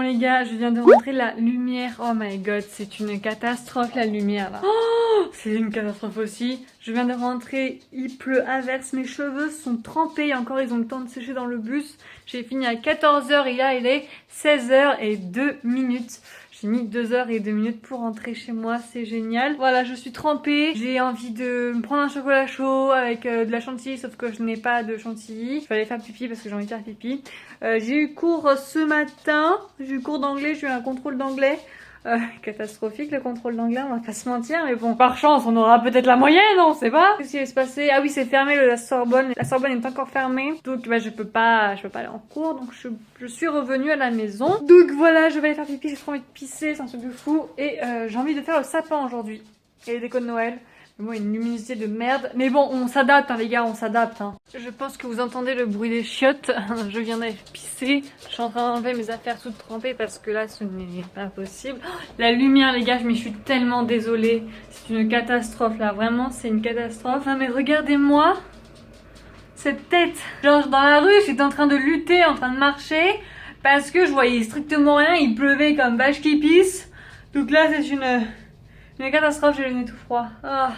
les gars, je viens de rentrer, la lumière, oh my god, c'est une catastrophe la lumière là. Oh, c'est une catastrophe aussi. Je viens de rentrer, il pleut à verse, mes cheveux sont trempés, encore ils ont le temps de sécher dans le bus. J'ai fini à 14 h et là il est 16 h et 2 minutes. J'ai mis 2 h et 2 minutes pour rentrer chez moi, c'est génial. Voilà, je suis trempée, j'ai envie de me prendre un chocolat chaud avec de la chantilly, sauf que je n'ai pas de chantilly. Je vais aller faire pipi parce que j'ai envie de faire pipi. J'ai eu cours ce matin, j'ai eu cours d'anglais, j'ai eu un contrôle d'anglais. Catastrophique le contrôle d'anglais, on va pas se mentir, mais bon, par chance, on aura peut-être la moyenne, on sait pas. Qu'est-ce qui va se passer? Ah oui, c'est fermé la Sorbonne. La Sorbonne est encore fermée, donc bah, je peux pas aller en cours, donc je suis revenue à la maison. Donc voilà, je vais aller faire pipi, j'ai trop envie de pisser, c'est un truc de fou, et j'ai envie de faire le sapin aujourd'hui et les décos de Noël. Moi, une luminosité de merde. Mais bon, on s'adapte, hein, les gars, on s'adapte. Hein. Je pense que vous entendez le bruit des chiottes. Je viens d'aller pisser. Je suis en train d'enlever mes affaires toutes trempées parce que là, ce n'est pas possible. La lumière, les gars, je suis tellement désolée. C'est une catastrophe, là. Vraiment, c'est une catastrophe. Non, mais regardez-moi cette tête. Genre, dans la rue, j'étais en train de lutter, en train de marcher. Parce que je voyais strictement rien. Il pleuvait comme vache qui pisse. Donc là, c'est une catastrophe, j'ai le nez tout froid. Ah.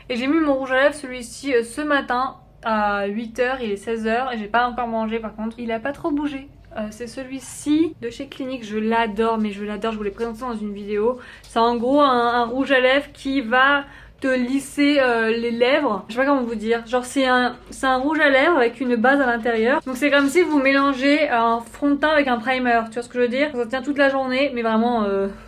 Et j'ai mis mon rouge à lèvres, celui-ci, ce matin à 8 h, il est 16 h et j'ai pas encore mangé par contre. Il a pas trop bougé. C'est celui-ci de chez Clinique, je l'adore, mais je l'adore, je vous l'ai présenté dans une vidéo. C'est en gros un rouge à lèvres qui va te lisser les lèvres. Je sais pas comment vous dire. Genre c'est un rouge à lèvres avec une base à l'intérieur. Donc c'est comme si vous mélangez un fond de teint avec un primer. Tu vois ce que je veux dire? Ça tient toute la journée, mais vraiment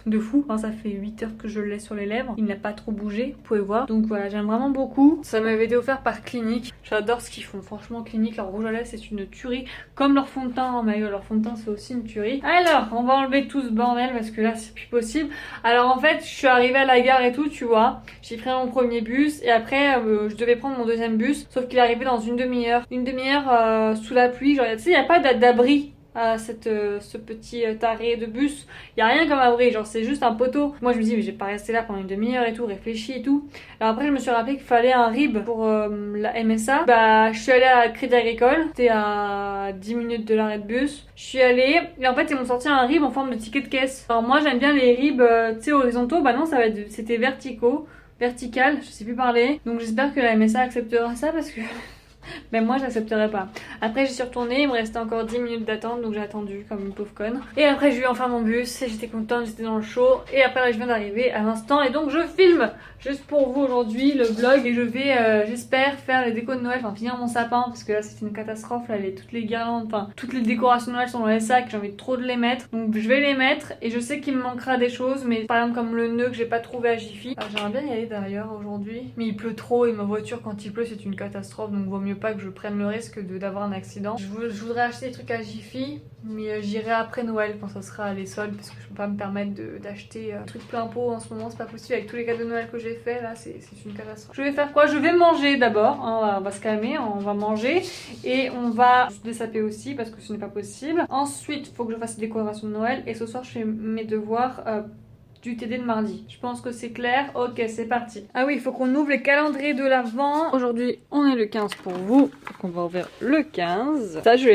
de fou. Enfin, ça fait 8 h que je le laisse sur les lèvres. Il n'a pas trop bougé, vous pouvez voir. Donc voilà, j'aime vraiment beaucoup. Ça m'avait été offert par Clinique. J'adore ce qu'ils font. Franchement, Clinique, leur rouge à lèvres, c'est une tuerie. Comme leur fond de teint. Oh my god, leur fond de teint, c'est aussi une tuerie. Alors, on va enlever tout ce bordel parce que là, c'est plus possible. Alors en fait, je suis arrivée à la gare et tout, tu vois. J'ai pris mon premier bus et après je devais prendre mon deuxième bus, sauf qu'il est arrivé dans une demi-heure. Une demi-heure sous la pluie, genre tu sais, il n'y a pas d'abri à ce petit arrêt de bus. Il n'y a rien comme abri, genre c'est juste un poteau. Moi je me dis mais je vais pas rester là pendant une demi-heure et tout, réfléchis et tout. Alors après je me suis rappelé qu'il fallait un RIB pour la MSA. Bah je suis allée à Crédit Agricole, c'était à 10 minutes de l'arrêt de bus. Je suis allée et en fait ils m'ont sorti un RIB en forme de ticket de caisse. Alors moi j'aime bien les RIB tu sais horizontaux, bah non c'était verticaux. Vertical, je sais plus parler. Donc j'espère que la MSA acceptera ça parce que même moi j'accepterai pas. Après j'y suis retournée, il me restait encore 10 minutes d'attente donc j'ai attendu comme une pauvre conne. Et après j'ai eu enfin mon bus et j'étais contente, j'étais dans le show. Et après là je viens d'arriver à l'instant et donc je filme juste pour vous aujourd'hui le vlog. Et je vais j'espère faire les décos de Noël, enfin finir mon sapin parce que là c'est une catastrophe. Là toutes les guirlandes, enfin toutes les décorations de Noël sont dans les sacs, j'ai envie trop de les mettre. Donc je vais les mettre et je sais qu'il me manquera des choses. Mais par exemple comme le nœud que j'ai pas trouvé à Jiffy. J'aimerais bien y aller d'ailleurs aujourd'hui. Mais il pleut trop et ma voiture quand il pleut c'est une catastrophe. Donc vaut mieux pas que je prenne le risque d'avoir un accident. Je voudrais acheter des trucs à Jiffy, mais j'irai après Noël quand ça sera les soldes parce que je peux pas me permettre d'acheter des trucs plein pot en ce moment, c'est pas possible avec tous les cadeaux de Noël que j'ai fait là, c'est une catastrophe. Je vais faire quoi? Je vais manger d'abord, hein, on va se calmer, on va manger et on va se dessaper aussi parce que ce n'est pas possible. Ensuite, il faut que je fasse des décorations de Noël et ce soir je fais mes devoirs du TD de mardi. Je pense que c'est clair. Ok, c'est parti. Ah oui, il faut qu'on ouvre les calendriers de l'Avent. Aujourd'hui, on est le 15 pour vous. Donc on va ouvrir le 15. Ça, je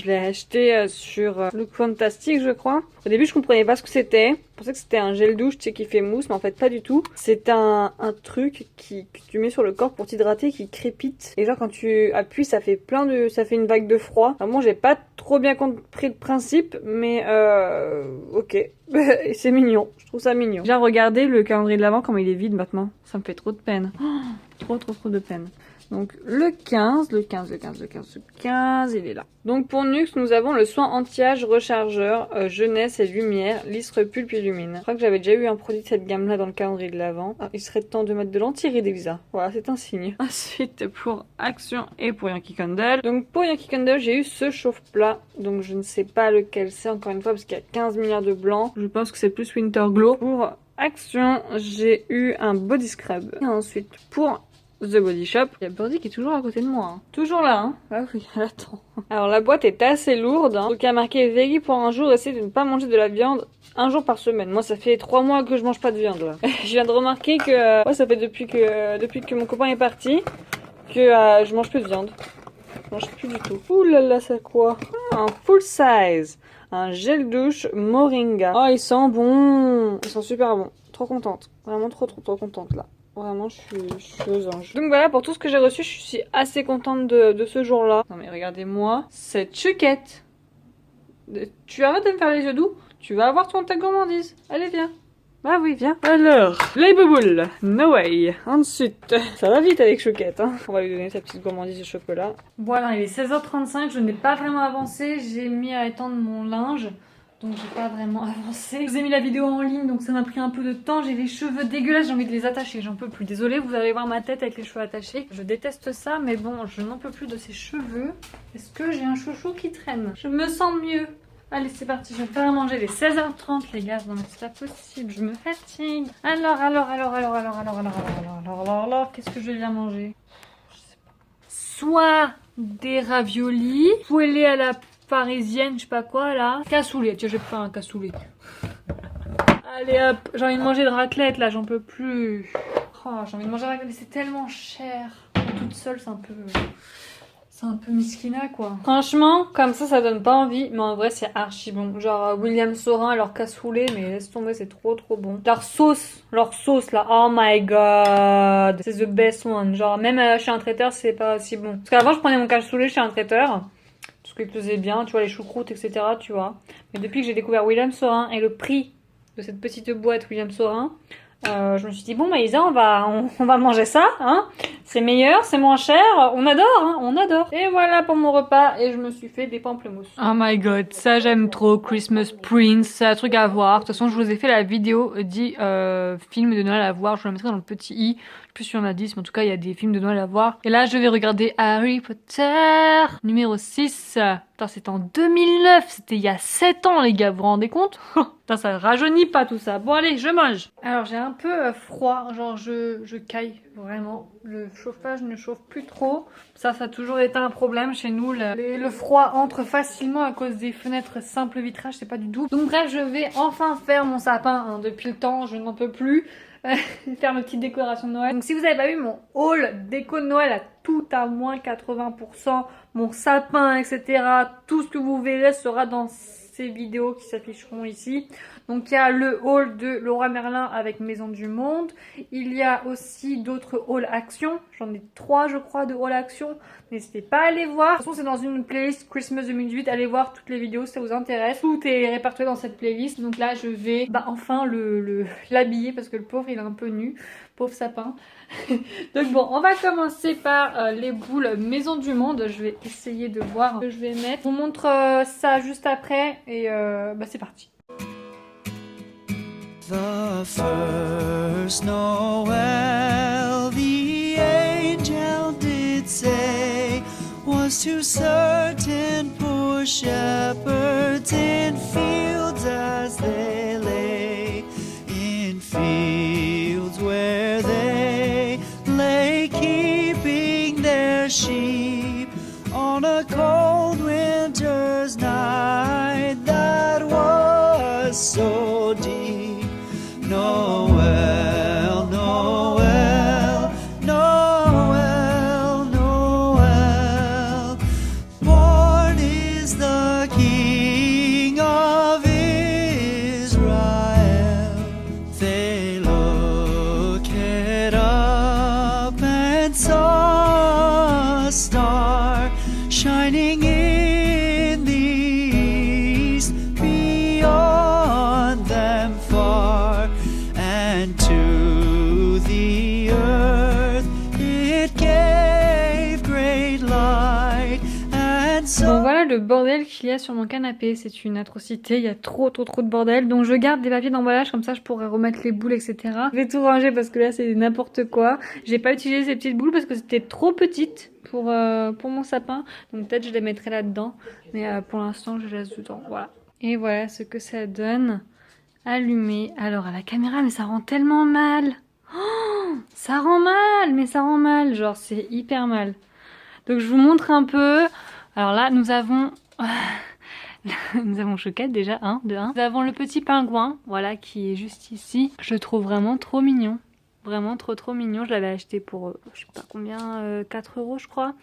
l'ai acheté sur Look Fantastic, je crois. Au début, je comprenais pas ce que c'était. Je pensais que c'était un gel douche, tu sais, qui fait mousse, mais en fait pas du tout. C'est un truc que tu mets sur le corps pour t'hydrater, qui crépite. Et genre quand tu appuies, ça fait une vague de froid. Alors moi, j'ai pas trop bien compris le principe, mais ok. Et c'est mignon, je trouve ça mignon. J'ai regardé le calendrier de l'Avent, comme il est vide maintenant. Ça me fait trop de peine. Oh, trop de peine. Donc le 15, il est là. Donc pour Nux, nous avons le soin anti-âge rechargeur, jeunesse et lumière, lisse, repulpe, illumine. Je crois que j'avais déjà eu un produit de cette gamme-là dans le calendrier de l'Avent. Ah, il serait temps de mettre de l'anti-rides, Elisa. Voilà, c'est un signe. Ensuite, pour Action et pour Yankee Candle. Donc pour Yankee Candle, j'ai eu ce chauffe-plat. Donc je ne sais pas lequel c'est, encore une fois, parce qu'il y a 15 milliards de blancs. Je pense que c'est plus Winter Glow. Pour Action, j'ai eu un body scrub. Et ensuite, pour The Body Shop. Il y a Birdie qui est toujours à côté de moi. Hein. Toujours là, hein. Ah oui, elle attend. Alors la boîte est assez lourde. Hein. Donc il y a marqué Veggie pour un jour, essayez de ne pas manger de la viande un jour par semaine. Moi ça fait 3 mois que je mange pas de viande là. Je viens de remarquer que ouais, ça fait depuis que mon copain est parti que je mange plus de viande. Je mange plus du tout. Ouh là là, c'est quoi? Un full size. un gel douche Moringa. Oh, il sent bon. Il sent super bon. Trop contente. Vraiment trop contente là. Vraiment, je suis aux anges. Donc voilà, pour tout ce que j'ai reçu, je suis assez contente de ce jour-là. Non mais regardez-moi cette chouquette. Tu arrêtes de me faire les yeux doux? Tu vas avoir ta gourmandise. Allez, viens. Bah oui, viens. Alors, les bouboules, no way. Ensuite, ça va vite avec Chouquette, hein. On va lui donner sa petite gourmandise de chocolat. Voilà, il est 16h35, je n'ai pas vraiment avancé. J'ai mis à étendre mon linge, donc j'ai pas vraiment avancé. Je vous ai mis la vidéo en ligne, donc ça m'a pris un peu de temps. J'ai les cheveux dégueulasses, j'ai envie de les attacher, j'en peux plus. Désolée, vous allez voir ma tête avec les cheveux attachés. Je déteste ça, mais bon, je n'en peux plus de ces cheveux. Est-ce que j'ai un chouchou qui traîne? Je me sens mieux. Allez, c'est parti, je vais faire à manger. Il est 16h30, les gars. Non, mais c'est pas possible, je me fatigue. Alors, qu'est-ce que je vais bien manger? Je sais pas. Soit des raviolis, poêlés à la parisienne, je sais pas quoi, là. Cassoulet, tiens, je vais faire un cassoulet. Allez, hop, j'ai envie de manger de raclette, là, j'en peux plus. Oh, j'ai envie de manger de raclette, mais c'est tellement cher. Toute seule, c'est un peu... C'est un peu miskina quoi. Franchement, comme ça donne pas envie. Mais en vrai, c'est archi bon. Genre William Saurin, leur cassoulet, mais laisse tomber, c'est trop bon. Leur sauce là, oh my god. C'est the best one. Genre même chez un traiteur, c'est pas si bon. Parce qu'avant, je prenais mon cassoulet chez un traiteur. Parce qu'il plaisait bien, tu vois, les choucroutes, etc. Tu vois. Mais depuis que j'ai découvert William Saurin et le prix de cette petite boîte William Saurin, je me suis dit bon bah Isa, on va manger ça, hein. C'est meilleur, c'est moins cher, on adore, hein, on adore. Et voilà pour mon repas, et je me suis fait des pamplemousses. Oh my god, ça j'aime trop, Christmas Prince, c'est un truc à voir. De toute façon, je vous ai fait la vidéo dit film de Noël à voir, je vous la mettrai dans le petit i. Je sais plus si on a 10, mais en tout cas il y a des films de Noël à voir. Et là je vais regarder Harry Potter numéro 6. Putain, c'était en 2009, c'était il y a 7 ans les gars, vous vous rendez compte? Putain, ça rajeunit pas tout ça. Bon allez, je mange. Alors j'ai un peu froid, genre je caille vraiment. Le chauffage ne chauffe plus trop. Ça a toujours été un problème chez nous. Le froid entre facilement à cause des fenêtres simple vitrage, c'est pas du tout. Donc bref, je vais enfin faire mon sapin, hein. Depuis le temps, je n'en peux plus. Faire ma petite décoration de Noël. Donc si vous n'avez pas vu mon haul déco de Noël à tout à moins 80%, mon sapin, etc. Tout ce que vous verrez sera dans ces vidéos qui s'afficheront ici. Donc il y a le haul de Leroy Merlin avec Maison du Monde. Il y a aussi d'autres hauls action. J'en ai 3 je crois de hauls action. N'hésitez pas à aller voir. De toute façon c'est dans une playlist Christmas 2018. Allez voir toutes les vidéos si ça vous intéresse. Tout est répertorié dans cette playlist. Donc là je vais enfin l'habiller parce que le pauvre il est un peu nu. Pauvre sapin. Donc bon, on va commencer par les boules Maison du Monde. Je vais essayer de voir ce que je vais mettre. On montre ça juste après et c'est parti. The first Noel, the angel did say, was to certain poor shepherds in fields as they lay, in fields where they lay keeping their sheep on a cold winter's night that was so deep. Noel, Noel, Noel, Noel, born is the King of Israel. They looked up and saw a star shining in the east beyond them far. And to the earth it gave great light. And so... Bon voilà le bordel qu'il y a sur mon canapé, c'est une atrocité, il y a trop de bordel. Donc je garde des papiers d'emballage, comme ça je pourrais remettre les boules etc. Je vais tout ranger parce que là c'est n'importe quoi. J'ai pas utilisé ces petites boules parce que c'était trop petites pour mon sapin. Donc peut-être je les mettrai là-dedans. Mais pour l'instant je laisse dedans, voilà. Et voilà ce que ça donne. Allumé. Alors à la caméra, mais ça rend tellement mal. Oh, ça rend mal, mais ça rend mal. Genre c'est hyper mal. Donc je vous montre un peu. Alors là nous avons Chouquette déjà, de 1. Nous avons le petit pingouin, voilà, qui est juste ici. Je le trouve vraiment trop mignon. Vraiment trop mignon. Je l'avais acheté pour je sais pas combien, 4 € je crois.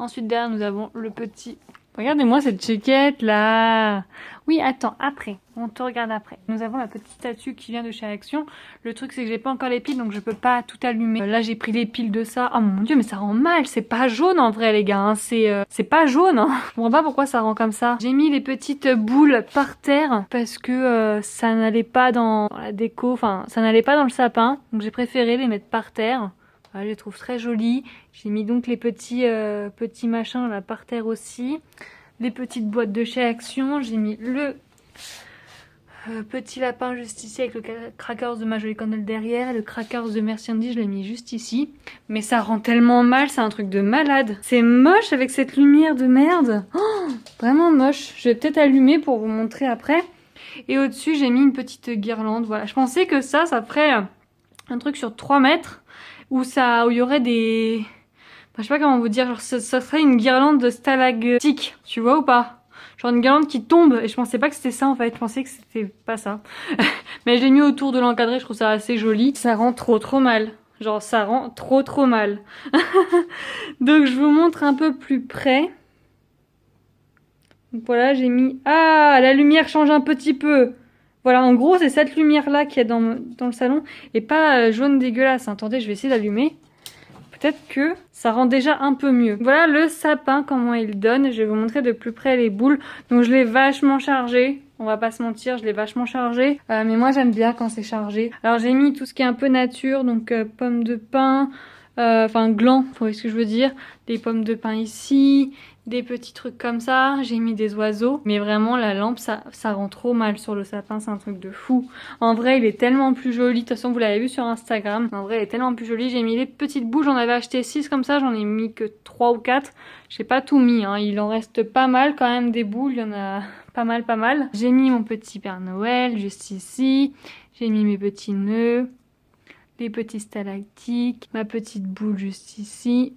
Ensuite derrière nous avons le petit Regardez-moi cette chiquette là. Oui, attends, après. On te regarde après. Nous avons la petite statue qui vient de chez Action. Le truc, c'est que j'ai pas encore les piles, donc je peux pas tout allumer. Là, j'ai pris les piles de ça. Oh mon dieu, mais ça rend mal. C'est pas jaune en vrai, les gars. Hein. C'est pas jaune. Hein. Je comprends pas pourquoi ça rend comme ça. J'ai mis les petites boules par terre parce que ça n'allait pas dans la déco. Enfin, ça n'allait pas dans le sapin. Donc j'ai préféré les mettre par terre. Voilà, je les trouve très jolies. J'ai mis donc les petits machins là par terre aussi. Les petites boîtes de chez Action. J'ai mis le petit lapin juste ici avec le crackers de ma jolie candle derrière. Le crackers de Merci Andy, je l'ai mis juste ici. Mais ça rend tellement mal, c'est un truc de malade. C'est moche avec cette lumière de merde. Oh, vraiment moche. Je vais peut-être allumer pour vous montrer après. Et au-dessus, j'ai mis une petite guirlande. Voilà, je pensais que ça ferait un truc sur 3 mètres. Où il y aurait des... Enfin, je sais pas comment vous dire, genre ça serait une guirlande de stalactiques, tu vois ou pas? Genre une guirlande qui tombe, et je pensais pas que c'était ça en fait, je pensais que c'était pas ça. Mais j'ai mis autour de l'encadré, je trouve ça assez joli. Ça rend trop mal. Genre ça rend trop mal. Donc je vous montre un peu plus près. Donc voilà, j'ai mis... Ah, la lumière change un petit peu. Voilà, en gros, c'est cette lumière-là qu'il y a dans le salon. Et pas jaune dégueulasse. Attendez, je vais essayer d'allumer. Peut-être que ça rend déjà un peu mieux. Voilà le sapin, comment il donne. Je vais vous montrer de plus près les boules. Donc je l'ai vachement chargé. On va pas se mentir, je l'ai vachement chargé. Mais moi, j'aime bien quand c'est chargé. Alors j'ai mis tout ce qui est un peu nature. Donc pommes de pin. Enfin gland, vous voyez ce que je veux dire. Des pommes de pin ici. Des petits trucs comme ça, j'ai mis des oiseaux, mais vraiment la lampe ça rend trop mal sur le sapin, c'est un truc de fou. En vrai il est tellement plus joli, de toute façon vous l'avez vu sur Instagram, en vrai il est tellement plus joli. J'ai mis les petites boules, j'en avais acheté 6 comme ça, j'en ai mis que 3 ou 4, j'ai pas tout mis, hein. Il en reste pas mal quand même des boules, il y en a pas mal. J'ai mis mon petit Père Noël juste ici, j'ai mis mes petits nœuds, les petits stalactiques, ma petite boule juste ici.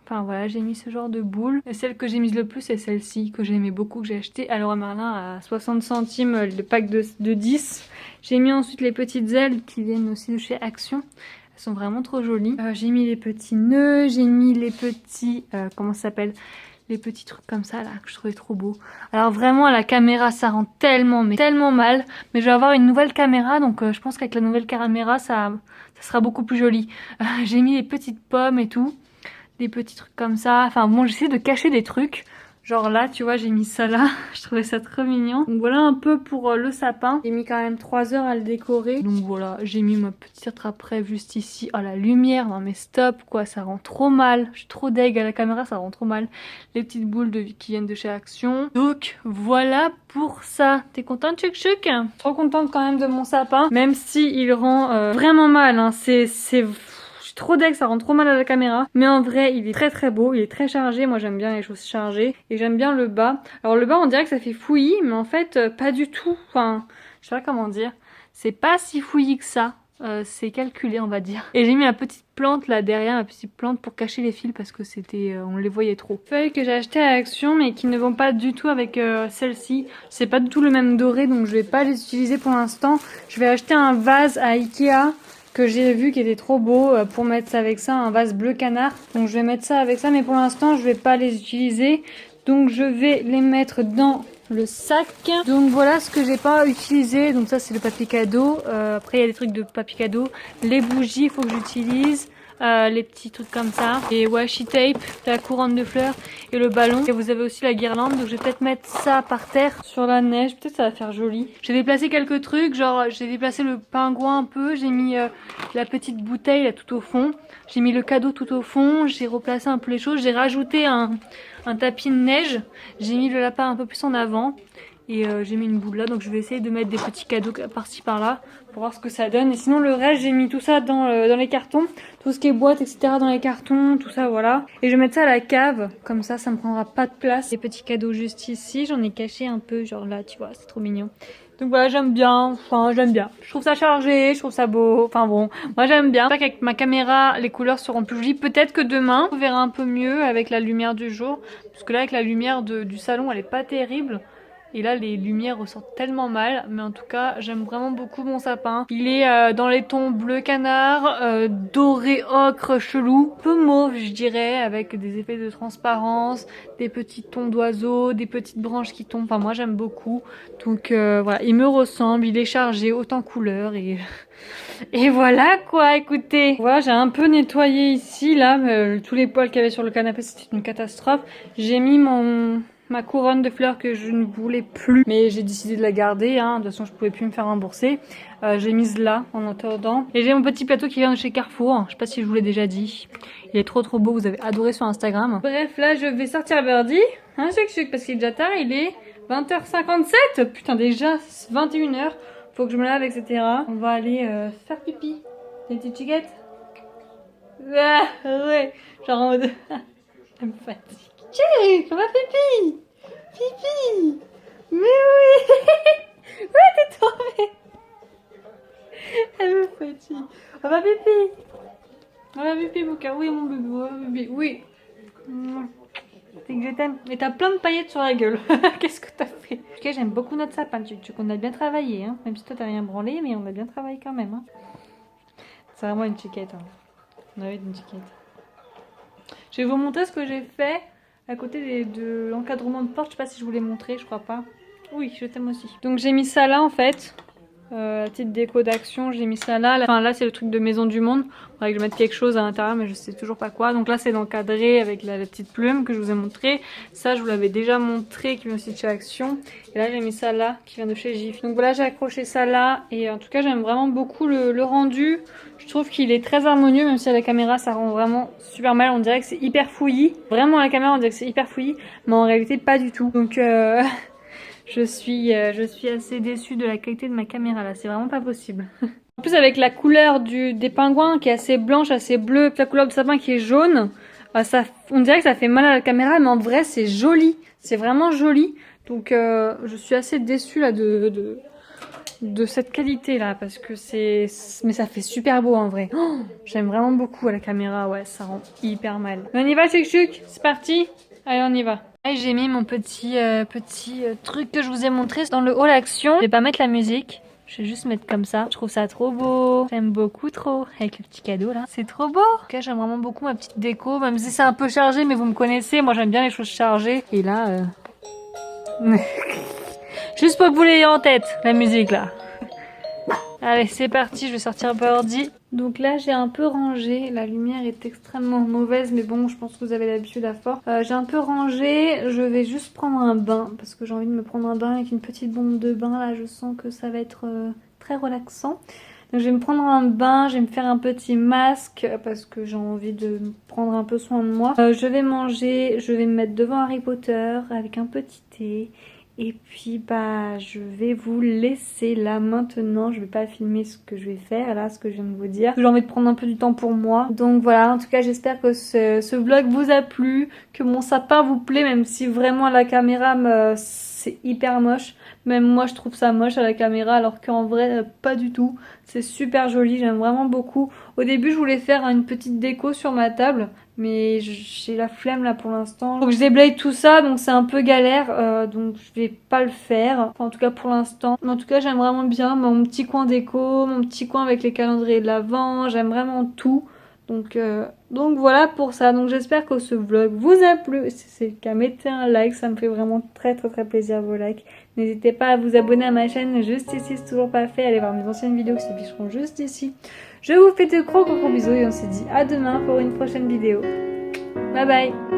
Enfin voilà, j'ai mis ce genre de boule. Et celle que j'ai mise le plus, c'est celle-ci, que j'aimais beaucoup, que j'ai acheté à Leroy Merlin à 60 centimes le pack de 10. J'ai mis ensuite les petites ailes qui viennent aussi de chez Action. Elles sont vraiment trop jolies. J'ai mis les petits nœuds, j'ai mis les petits... comment ça s'appelle ? Les petits trucs comme ça là, que je trouvais trop beaux. Alors vraiment, à la caméra, ça rend tellement mal. Mais je vais avoir une nouvelle caméra, donc je pense qu'avec la nouvelle caméra, ça sera beaucoup plus joli. J'ai mis les petites pommes et tout. Des petits trucs comme ça. Enfin bon, j'essaie de cacher des trucs. Genre là, tu vois, j'ai mis ça là. Je trouvais ça trop mignon. Donc voilà un peu pour le sapin. J'ai mis quand même 3 heures à le décorer. Donc voilà, j'ai mis ma petite attrape-rêve juste ici. Oh la lumière, non mais stop quoi, ça rend trop mal. Je suis trop deg à la caméra, ça rend trop mal. Les petites boules qui viennent de chez Action. Donc voilà pour ça. T'es contente, Chuk Chuk? Trop contente quand même de mon sapin. Même si il rend vraiment mal. Hein. C'est trop deg, ça rend trop mal à la caméra, mais en vrai il est très beau, il est très chargé. Moi j'aime bien les choses chargées et j'aime bien le bas. Alors le bas on dirait que ça fait fouillis, mais en fait pas du tout. Enfin je sais pas comment dire, c'est pas si fouillis que ça. C'est calculé on va dire. Et j'ai mis ma petite plante là derrière, ma petite plante pour cacher les fils parce que c'était, on les voyait trop. Feuilles que j'ai achetées à Action mais qui ne vont pas du tout avec celle-ci. C'est pas du tout le même doré, donc je vais pas les utiliser pour l'instant. Je vais acheter un vase à Ikea que j'ai vu qui était trop beau pour mettre ça avec ça, un vase bleu canard. Donc je vais mettre ça avec ça, mais pour l'instant je vais pas les utiliser. Donc je vais les mettre dans le sac. Donc voilà ce que j'ai pas utilisé. Donc ça c'est le papier cadeau. Après il y a des trucs de papier cadeau. Les bougies, il faut que j'utilise. Les petits trucs comme ça, les washi tape, la couronne de fleurs et le ballon. Et vous avez aussi la guirlande, donc je vais peut-être mettre ça par terre sur la neige, peut-être ça va faire joli. J'ai déplacé quelques trucs, genre j'ai déplacé le pingouin un peu, j'ai mis la petite bouteille là tout au fond, j'ai mis le cadeau tout au fond, j'ai replacé un peu les choses, j'ai rajouté un tapis de neige, j'ai mis le lapin un peu plus en avant. Et j'ai mis une boule là, donc je vais essayer de mettre des petits cadeaux par-ci par-là pour voir ce que ça donne. Et sinon le reste, j'ai mis tout ça dans les cartons, tout ce qui est boîte, etc. dans les cartons, tout ça, voilà. Et je vais mettre ça à la cave, comme ça, ça me prendra pas de place. Les petits cadeaux juste ici, j'en ai caché un peu, genre là, tu vois, c'est trop mignon. Donc voilà, j'aime bien, enfin j'aime bien. Je trouve ça chargé, je trouve ça beau, enfin bon, moi j'aime bien. J'espère qu'avec ma caméra, les couleurs seront plus jolies. Peut-être que demain, on verra un peu mieux avec la lumière du jour. Parce que là, avec la lumière du salon, elle est pas terrible. Et là les lumières ressortent tellement mal, mais en tout cas j'aime vraiment beaucoup mon sapin. Il est dans les tons bleu canard, doré ocre chelou, un peu mauve je dirais, avec des effets de transparence, des petits tons d'oiseaux, des petites branches qui tombent. Enfin moi j'aime beaucoup. Donc voilà, il me ressemble, il est chargé autant couleur et et voilà quoi, écoutez. Voilà, j'ai un peu nettoyé ici là, tous les poils qu'il y avait sur le canapé, c'était une catastrophe. J'ai mis ma couronne de fleurs que je ne voulais plus, mais j'ai décidé de la garder, hein. De toute façon je pouvais plus me faire rembourser. J'ai mise là en attendant. Et j'ai mon petit plateau qui vient de chez Carrefour, je sais pas si je vous l'ai déjà dit. Il est trop beau, vous avez adoré sur Instagram. Bref, là je vais sortir Birdie, hein, chic, parce qu'il est déjà tard, il est 20h57. Putain, déjà 21h, faut que je me lave, etc. On va aller faire pipi. Des petites chiquettes. Ah, ouais, genre en mode... Elle me fatigue. Tchè, on va pipi. Pipi. Mais oui. Ouais, t'es tombée. Elle me fatigue. On va pipi. On va pipi, mon cœur. Oui, mon bébé. On va pipi. Oui. C'est que je t'aime. Et t'as plein de paillettes sur la gueule. Qu'est-ce que t'as fait? Ok, j'aime beaucoup notre sapin. Tu qu'on a bien travaillé, hein. Même si toi t'as rien branlé, mais on a bien travaillé quand même, hein. C'est vraiment une chiquette, hein. On avait une chiquette. Je vais vous montrer ce que j'ai fait à côté de l'encadrement de porte. Je sais pas si je vous l'ai montré, je crois pas. Oui, je t'aime aussi. Donc j'ai mis ça là en fait. La petite déco d'action, j'ai mis ça là. Enfin là c'est le truc de Maison du Monde. Faudrait que je mette quelque chose à l'intérieur mais je sais toujours pas quoi. Donc là c'est l'encadré avec la petite plume que je vous ai montré. Ça je vous l'avais déjà montré qui vient aussi de chez Action. Et là j'ai mis ça là qui vient de chez Gif. Donc voilà, j'ai accroché ça là. Et en tout cas j'aime vraiment beaucoup le rendu. Je trouve qu'il est très harmonieux, même si à la caméra ça rend vraiment super mal. On dirait que c'est hyper fouillis. Vraiment à la caméra on dirait que c'est hyper fouillis. Mais en réalité pas du tout. Donc je suis assez déçue de la qualité de ma caméra là, c'est vraiment pas possible. En plus avec la couleur des pingouins qui est assez blanche, assez bleue, la couleur du sapin qui est jaune, on dirait que ça fait mal à la caméra, mais en vrai c'est joli, c'est vraiment joli. Donc je suis assez déçue là de cette qualité là, parce que mais ça fait super beau en vrai. Oh, j'aime vraiment beaucoup à la caméra, ouais, ça rend hyper mal. Mais on y va, c'est parti. Allez, on y va. J'ai mis mon petit truc que je vous ai montré dans le hall action. Je vais pas mettre la musique, je vais juste mettre comme ça. Je trouve ça trop beau. J'aime beaucoup trop. Avec le petit cadeau là. C'est trop beau. En tout cas, j'aime vraiment beaucoup ma petite déco. Même si c'est un peu chargé, mais vous me connaissez. Moi, j'aime bien les choses chargées. Et là... juste pour que vous l'ayez en tête, la musique là. Allez, c'est parti, je vais sortir Birdie. Donc là, j'ai un peu rangé. La lumière est extrêmement mauvaise, mais bon, je pense que vous avez l'habitude à force. J'ai un peu rangé. Je vais juste prendre un bain, parce que j'ai envie de me prendre un bain avec une petite bombe de bain. Là, je sens que ça va être très relaxant. Donc je vais me prendre un bain, je vais me faire un petit masque, parce que j'ai envie de prendre un peu soin de moi. Je vais manger, je vais me mettre devant Harry Potter avec un petit thé. Et puis bah je vais vous laisser là maintenant, je vais pas filmer ce que je vais faire là, ce que je viens de vous dire. J'ai envie de prendre un peu du temps pour moi. Donc voilà, en tout cas j'espère que ce vlog vous a plu, que mon sapin vous plaît, même si vraiment à la caméra c'est hyper moche. Même moi je trouve ça moche à la caméra alors qu'en vrai pas du tout. C'est super joli, j'aime vraiment beaucoup. Au début je voulais faire une petite déco sur ma table, mais j'ai la flemme là pour l'instant. Faut que je déblaye tout ça, donc c'est un peu galère, donc je vais pas le faire. Enfin, en tout cas pour l'instant. Mais en tout cas j'aime vraiment bien mon petit coin déco, mon petit coin avec les calendriers de l'Avent, j'aime vraiment tout. Donc voilà pour ça. Donc j'espère que ce vlog vous a plu. Si c'est le cas, mettez un like, ça me fait vraiment très plaisir vos likes. N'hésitez pas à vous abonner à ma chaîne juste ici, c'est toujours pas fait. Allez voir mes anciennes vidéos qui s'afficheront juste ici. Je vous fais de gros bisous et on se dit à demain pour une prochaine vidéo. Bye bye.